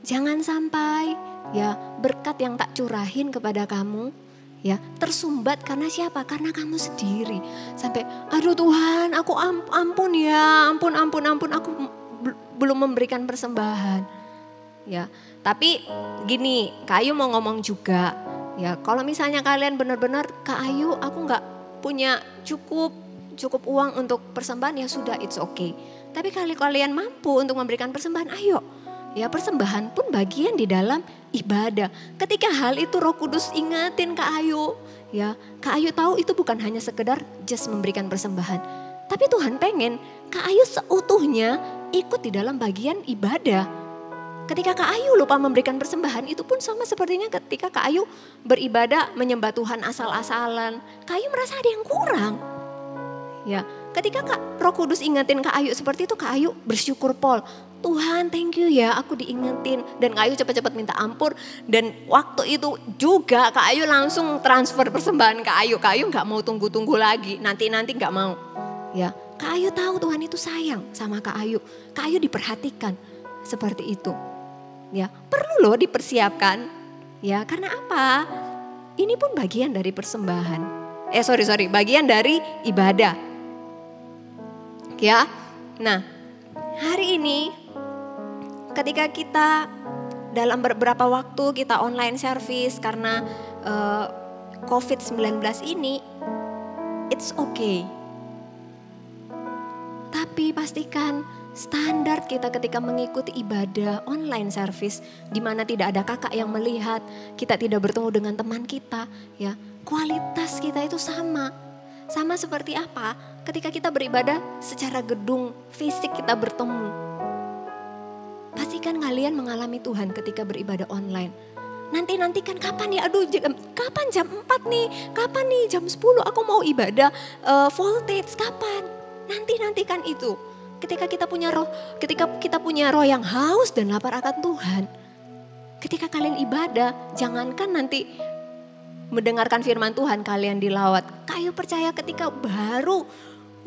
jangan sampai ya berkat yang tak curahin kepada kamu ya tersumbat karena siapa? Karena kamu sendiri. Sampai aduh Tuhan, aku ampun ya, ampun aku belum memberikan persembahan. Ya, tapi gini, Kak Ayu mau ngomong juga ya, kalau misalnya kalian benar-benar Kak Ayu aku nggak punya cukup uang untuk persembahan, ya sudah, it's okay. Tapi kalau kalian mampu untuk memberikan persembahan, ayo. Ya, persembahan pun bagian di dalam ibadah. Ketika hal itu Roh Kudus ingetin Kak Ayu, ya Kak Ayu tahu itu bukan hanya sekedar just memberikan persembahan. Tapi Tuhan pengen Kak Ayu seutuhnya ikut di dalam bagian ibadah. Ketika Kak Ayu lupa memberikan persembahan, itu pun sama sepertinya ketika Kak Ayu beribadah menyembah Tuhan asal-asalan. Kak Ayu merasa ada yang kurang. Ya, ketika Roh Kudus ingetin Kak Ayu seperti itu, Kak Ayu bersyukur Pol. Tuhan thank you ya aku diingetin. Dan Kak Ayu cepat-cepat minta ampun. Dan waktu itu juga Kak Ayu langsung transfer persembahan Kak Ayu. Kak Ayu gak mau tunggu-tunggu lagi, nanti-nanti gak mau. Ya, Kak Ayu tahu Tuhan itu sayang sama Kak Ayu. Kak Ayu diperhatikan seperti itu. Ya, perlu loh dipersiapkan. Ya, karena apa? Ini pun bagian dari persembahan. Bagian dari ibadah. Ya, nah hari ini ketika kita dalam beberapa waktu kita online service karena COVID-19 ini, it's okay. Tapi pastikan standar kita ketika mengikuti ibadah online service di mana tidak ada kakak yang melihat, kita tidak bertemu dengan teman kita, ya, kualitas kita itu sama. Sama seperti apa? Ketika kita beribadah secara gedung fisik kita bertemu. Pastikan kalian mengalami Tuhan ketika beribadah online. Nanti-nantikan kapan ya? Aduh, kapan jam 4 nih? Kapan nih jam 10 aku mau ibadah voltage kapan? Nantikan itu. Ketika kita punya roh yang haus dan lapar akan Tuhan. Ketika kalian ibadah, jangankan nanti mendengarkan firman Tuhan kalian dilawat. Kayu percaya ketika baru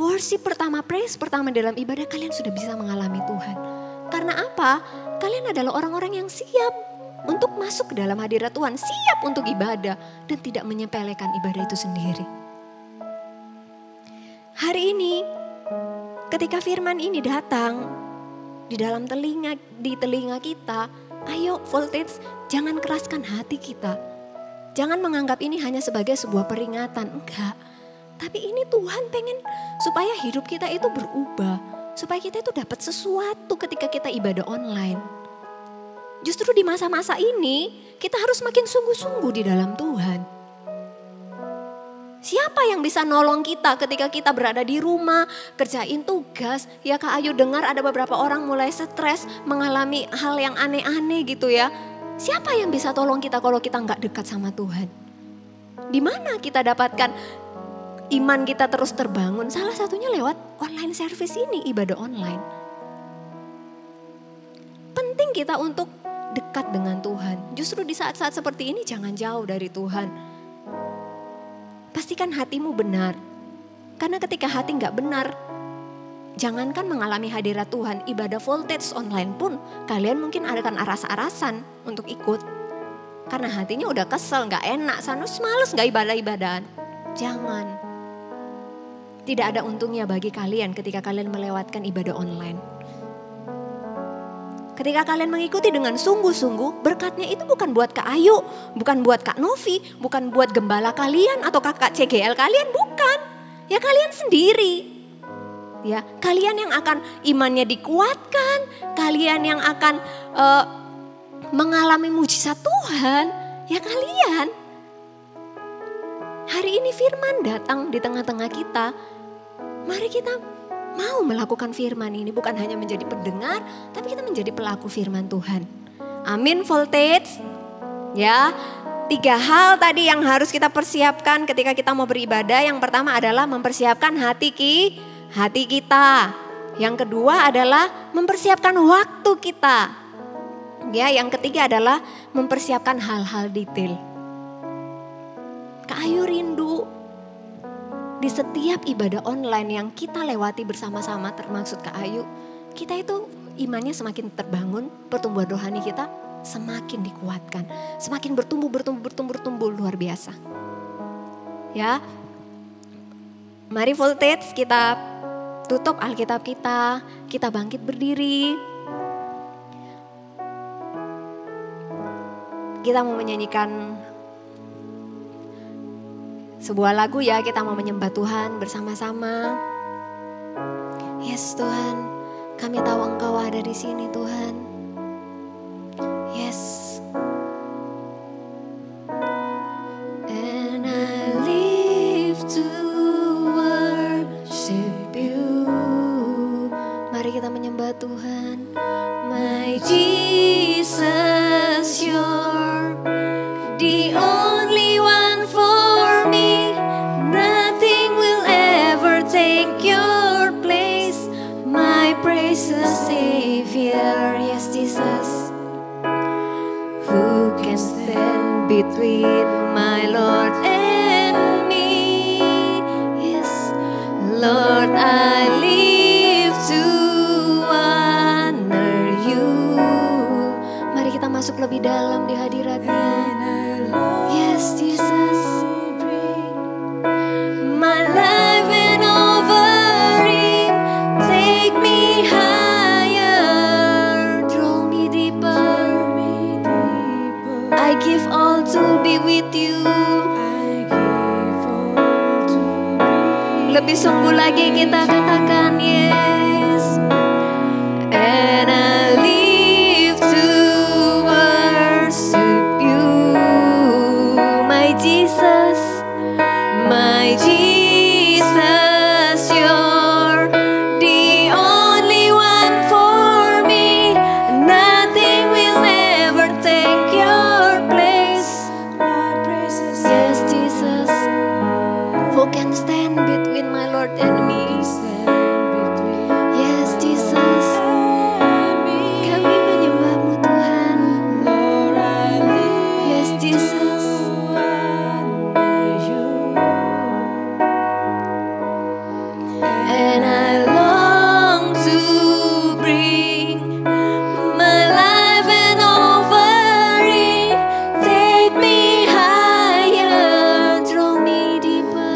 worship pertama, praise pertama dalam ibadah, kalian sudah bisa mengalami Tuhan. Karena apa? Kalian adalah orang-orang yang siap untuk masuk ke dalam hadirat Tuhan, siap untuk ibadah dan tidak menyepelekan ibadah itu sendiri. Hari ini ketika firman ini datang di dalam telinga kita, ayo voltage, jangan keraskan hati kita. Jangan menganggap ini hanya sebagai sebuah peringatan, enggak. Tapi ini Tuhan pengen supaya hidup kita itu berubah. Supaya kita itu dapat sesuatu ketika kita ibadah online. Justru di masa-masa ini kita harus makin sungguh-sungguh di dalam Tuhan. Siapa yang bisa nolong kita ketika kita berada di rumah, kerjain tugas. Ya Kak Ayu dengar ada beberapa orang mulai stres, mengalami hal yang aneh-aneh gitu ya. Siapa yang bisa tolong kita kalau kita nggak dekat sama Tuhan? Di mana kita dapatkan iman kita terus terbangun? Salah satunya lewat online service ini, ibadah online. Penting kita untuk dekat dengan Tuhan. Justru di saat-saat seperti ini jangan jauh dari Tuhan. Pastikan hatimu benar. Karena ketika hati nggak benar, jangankan mengalami hadirat Tuhan, ibadah voltage online pun kalian mungkin akan aras-arasan untuk ikut. Karena hatinya udah kesel, gak enak, sanus males gak ibadah-ibadahan. Jangan. Tidak ada untungnya bagi kalian ketika kalian melewatkan ibadah online. Ketika kalian mengikuti dengan sungguh-sungguh, berkatnya itu bukan buat Kak Ayu, bukan buat Kak Novi, bukan buat gembala kalian atau kakak CGL kalian, bukan. Ya kalian sendiri. Ya, kalian yang akan imannya dikuatkan, kalian yang akan mengalami mujizat Tuhan, ya kalian. Hari ini firman datang di tengah-tengah kita. Mari kita mau melakukan firman ini, bukan hanya menjadi pendengar, tapi kita menjadi pelaku firman Tuhan. Amin, voltage. Ya, 3 hal tadi yang harus kita persiapkan ketika kita mau beribadah. Yang pertama adalah mempersiapkan hati kita. Yang kedua adalah mempersiapkan waktu kita. Ya, yang ketiga adalah mempersiapkan hal-hal detail. Kak Ayu rindu di setiap ibadah online yang kita lewati bersama-sama, termasuk Kak Ayu, kita itu imannya semakin terbangun, pertumbuhan rohani kita semakin dikuatkan, semakin bertumbuh luar biasa. Ya, mari voltage kita tutup Alkitab kita bangkit berdiri. Kita mau menyanyikan sebuah lagu ya, kita mau menyembah Tuhan bersama-sama. Yes Tuhan, kami tahu Engkau ada di sini Tuhan. Yes. And I live to worship you. Mari kita menyembah Tuhan. My Jesus, you're the only one for me. Nothing will ever take can stand between my Lord and me? Yes, Lord, I live to honor you. Mari kita masuk lebih dalam di hadirat-Nya. Yes, Jesus. My life and offering, take me higher, draw me deeper. I give all to be with you. Lebih sungguh lagi kita katakan yes. And I live to worship you, my Jesus, my Jesus, you're the only one for me. Nothing will ever take your place. Yes, Jesus, who can stand between my Lord and me? Yes, Jesus, kami menyembah-Mu Tuhan. Yes, Jesus. And I long to bring my life and offering. Take me higher, draw me deeper.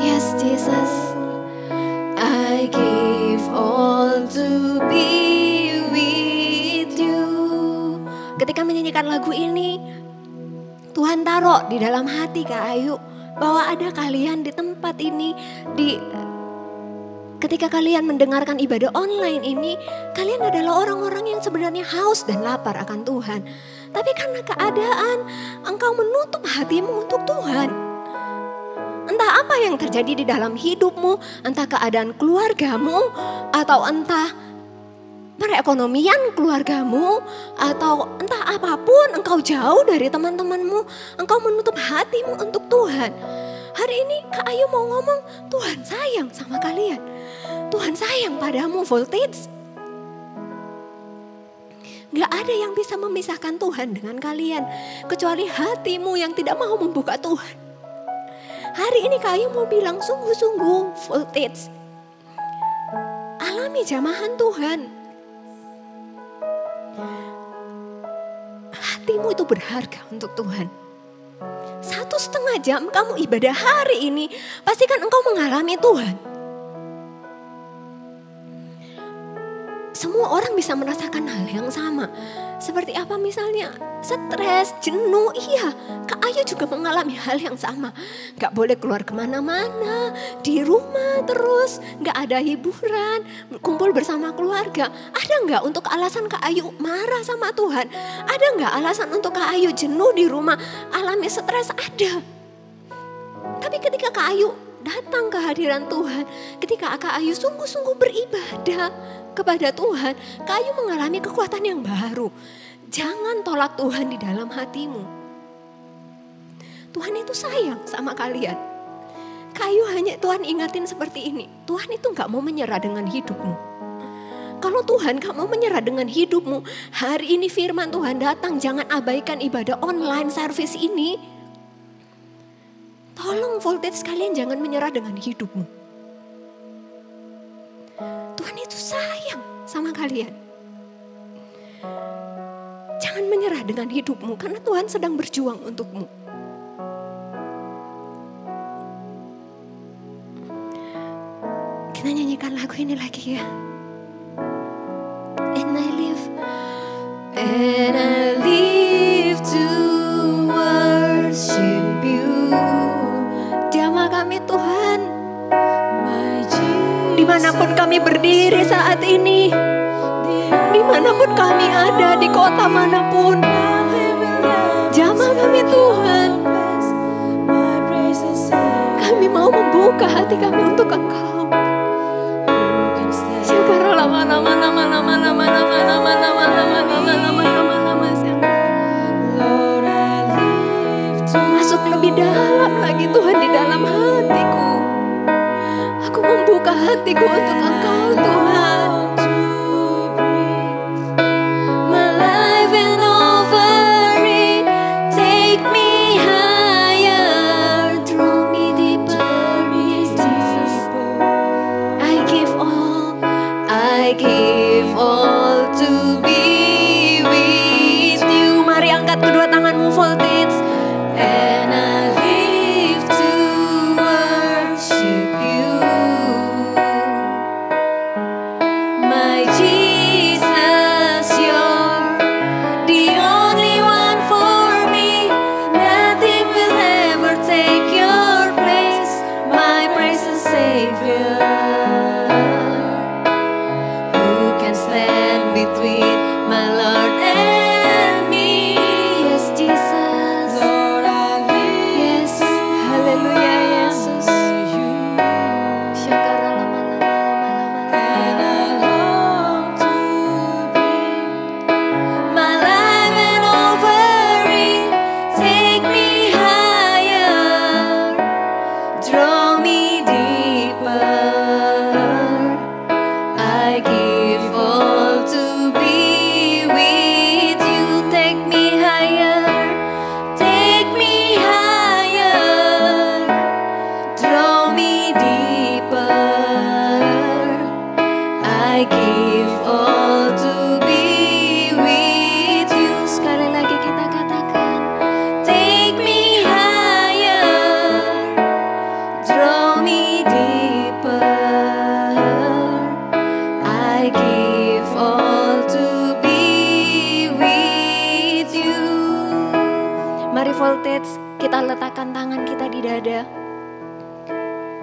Yes, Jesus, I give all to be with you. Ketika menyanyikan lagu ini, Tuhan taruh di dalam hati Kak Ayu bahwa ada kalian di tempat ini, ketika kalian mendengarkan ibadah online ini, kalian adalah orang-orang yang sebenarnya haus dan lapar akan Tuhan. Tapi karena keadaan, engkau menutup hatimu untuk Tuhan. Entah apa yang terjadi di dalam hidupmu, entah keadaan keluargamu, atau entah perekonomian keluargamu, atau entah apapun, engkau jauh dari teman-temanmu, engkau menutup hatimu untuk Tuhan. Hari ini Kak Ayu mau ngomong, Tuhan sayang sama kalian. Tuhan sayang padamu, Voltage. Gak ada yang bisa memisahkan Tuhan dengan kalian, kecuali hatimu yang tidak mau membuka Tuhan. Hari ini Kak Ayu mau bilang sungguh-sungguh, Voltage, alami jamahan Tuhan. Hatimu itu berharga untuk Tuhan. 1,5 jam kamu ibadah hari ini, pastikan engkau mengalami Tuhan. Semua orang bisa merasakan hal yang sama. Seperti apa misalnya? Stres, jenuh, iya. Kak Ayu juga mengalami hal yang sama. Gak boleh keluar kemana-mana, di rumah terus, gak ada hiburan, kumpul bersama keluarga. Ada gak untuk alasan Kak Ayu marah sama Tuhan? Ada gak alasan untuk Kak Ayu jenuh di rumah, alami stres? Ada. Tapi ketika Kak Ayu datang ke hadiran Tuhan, ketika Kak Ayu sungguh-sungguh beribadah kepada Tuhan, Kak Ayu mengalami kekuatan yang baru. Jangan tolak Tuhan di dalam hatimu. Tuhan itu sayang sama kalian. Kak Ayu hanya Tuhan ingatin seperti ini. Tuhan itu gak mau menyerah dengan hidupmu. Kalau Tuhan gak mau menyerah dengan hidupmu, hari ini firman Tuhan datang, jangan abaikan ibadah online service ini. Tolong Voltage sekalian jangan menyerah dengan hidupmu. Tuhan itu sayang sama kalian. Jangan menyerah dengan hidupmu karena Tuhan sedang berjuang untukmu. Kita nyanyikan lagu ini lagi ya. And I live to worship you. Jamah kami Tuhan. Dimanapun kami berdiri saat ini, dimanapun kami ada, di kota manapun, jamah kami Tuhan. Kami mau membuka hati kami untuk Engkau. Masuk lebih dalam lagi Tuhan di dalam hatiku. Aku membuka hatiku untuk Engkau Tuhan. My life and Voltage, kita letakkan tangan kita di dada.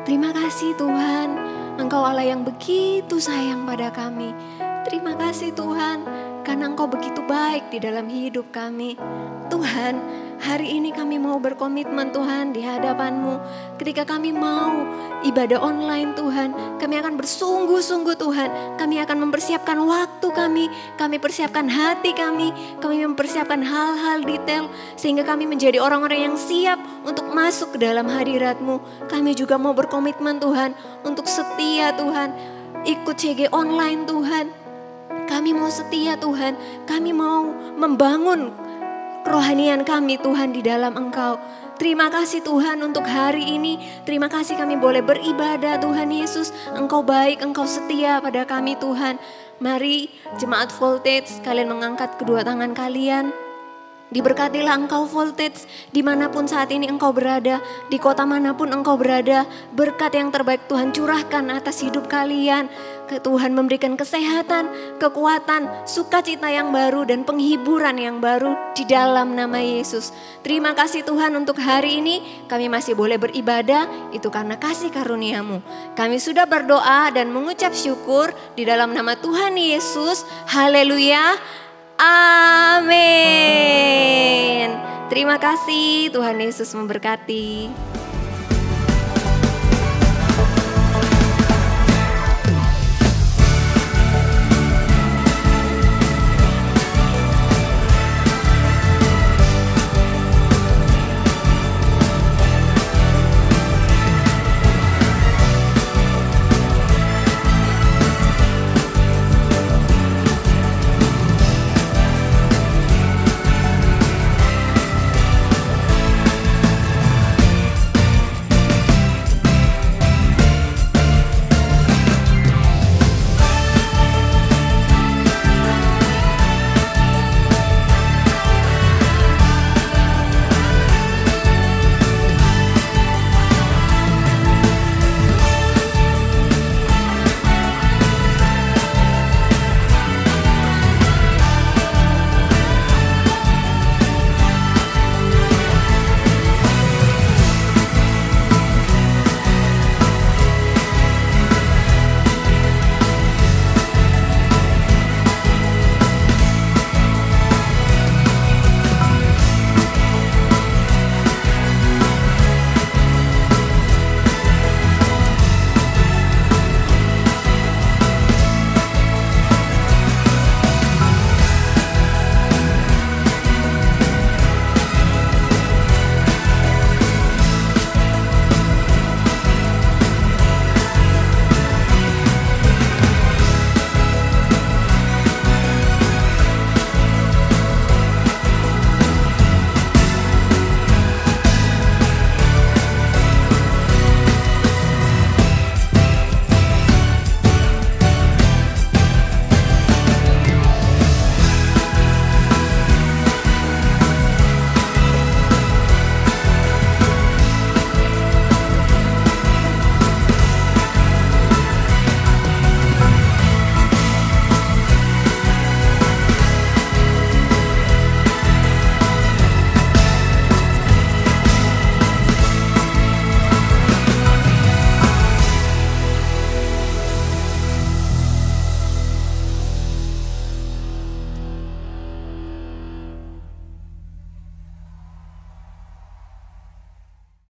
Terima kasih Tuhan, Engkau Allah yang begitu sayang pada kami. Terima kasih Tuhan, karena Engkau begitu baik di dalam hidup kami. Tuhan, hari ini kami mau berkomitmen Tuhan di hadapan-Mu. Ketika kami mau ibadah online Tuhan, kami akan bersungguh-sungguh Tuhan. Kami akan mempersiapkan waktu kami persiapkan hati kami mempersiapkan hal-hal detail. Sehingga kami menjadi orang-orang yang siap untuk masuk ke dalam hadirat-Mu. Kami juga mau berkomitmen Tuhan untuk setia Tuhan. Ikut CG online Tuhan. Kami mau setia Tuhan, kami mau membangun kerohanian kami Tuhan di dalam Engkau. Terima kasih Tuhan untuk hari ini, terima kasih kami boleh beribadah Tuhan Yesus. Engkau baik, Engkau setia pada kami Tuhan. Mari jemaat Voltage, kalian mengangkat kedua tangan kalian. Diberkatilah Engkau Voltage, dimanapun saat ini Engkau berada, di kota manapun Engkau berada. Berkat yang terbaik Tuhan curahkan atas hidup kalian. Tuhan memberikan kesehatan, kekuatan, sukacita yang baru dan penghiburan yang baru di dalam nama Yesus. Terima kasih Tuhan untuk hari ini kami masih boleh beribadah, itu karena kasih karunia-Mu. Kami sudah berdoa dan mengucap syukur di dalam nama Tuhan Yesus. Haleluya. Amin. Terima kasih, Tuhan Yesus memberkati.